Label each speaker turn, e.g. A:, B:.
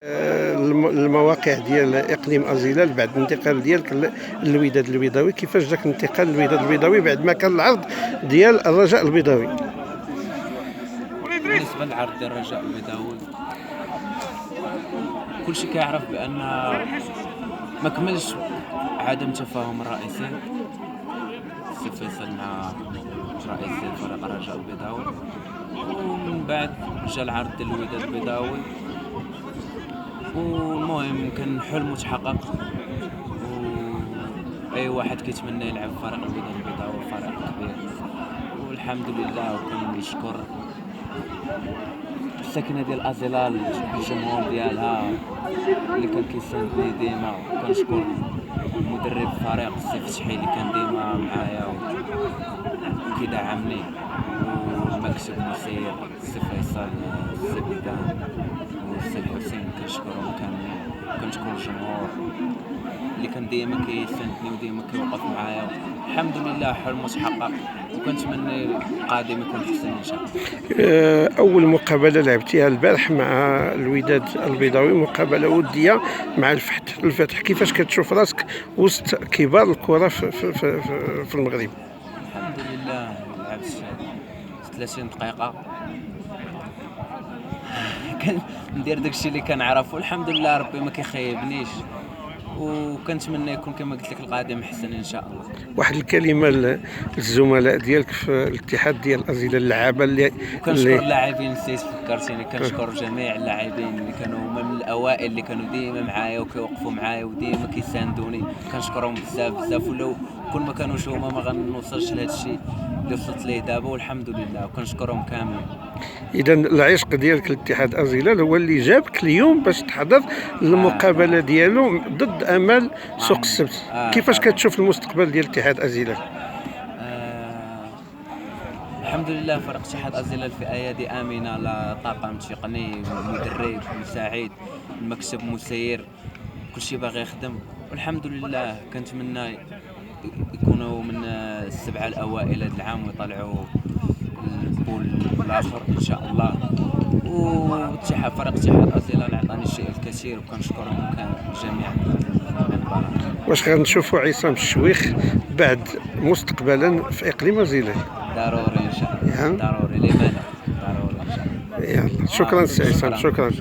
A: المواقع ديال اقليم ازيلال بعد الانتقال ديالك للوداد البيضاوي، كيفاش جاك الانتقال للوداد البيضاوي بعد ما كان العرض ديال الرجاء البيضاوي؟
B: بالنسبه للعرض ديال الرجاء البيضاوي كلشي كيعرف بان ما كملش عدم تفاهم الرئيسي السي فيصل مع رئيس فريق الرجاء البيضاوي، ومن بعد جا العرض ديال الوداد البيضاوي، والمهم كان حلم متحقق، واي واحد كيتمنى يلعب في فريق الوداد البيضاوي، فريق كبير والحمد لله. وكنشكر الساكنه ديال ازيلال، الجمهور ديالها اللي كان كيساندني ديما، وكنشكر مدرب الفريق السي فتحي اللي كان ديما معايا وكيدعمني، والمكتب المسير السي فيصل، السي بيدان والسي الحسين، كنشكرهم كاملين. كنشكر الجمهور اللي كان ديما كيساندني وديما كيوقف معايا. الحمد لله حلم متحقق، وكنتمنى القادم يكون احسن ان شاء الله.
A: اول مقابله لعبتيها البارح مع الوداد البيضاوي، مقابله وديه مع الفتح، كيفاش كتشوف راسك وسط كبار الكره في المغرب؟
B: الحمد لله لعبت 30 دقيقه، كندير داكشي اللي كنعرفو، الحمد لله ربي ما كيخيبنيش، وكنتمنى يكون كما قلت لك القادم احسن ان شاء الله.
A: واحد الكلمه للزملاء ديالك في الاتحاد ديال ازيلال، اللعابه اللي
B: كنشكر اللاعبين، نسيت فكرتيني، كنشكر جميع اللاعبين اللي كانوا هما من الاوائل، اللي كانوا ديما معايا وكيوقفوا معايا وديما كيساندوني، كنشكرهم بزاف بزاف، ولو كون ما كانوش هما ما غنوصلش لهذا الشيء اللي وصلت ليه دابا، والحمد لله، وكنشكرهم كاملين.
A: اذا العشق ديالك لاتحاد ازيلال هو اللي جابك اليوم باش تحضر المقابله ديالو ضد امال سوق السبت. كيفاش كتشوف المستقبل ديال اتحاد ازيلال؟
B: الحمد لله فريق اتحاد ازيلال في ايادي امنه، لا طاقم تقني، مدرب مساعد، المكتب مسير، كلشي باغي يخدم، والحمد لله. كنتمنى يكونوا من السبعه الاوائل هذا العام ويطلعوا البول الاخر ان شاء الله. واتحاد فريق اتحاد ازيلال عطاني الشيء الكثير، وكنشكرهم جميعا.
A: واش غنشوفوا عصام الشويخ بعد مستقبلا في اقليم ازيلال؟
B: ضروري ان شاء الله، ضروري، لماذا ضروري ان شاء الله.
A: يلا شكرا سي عصام، شكرا.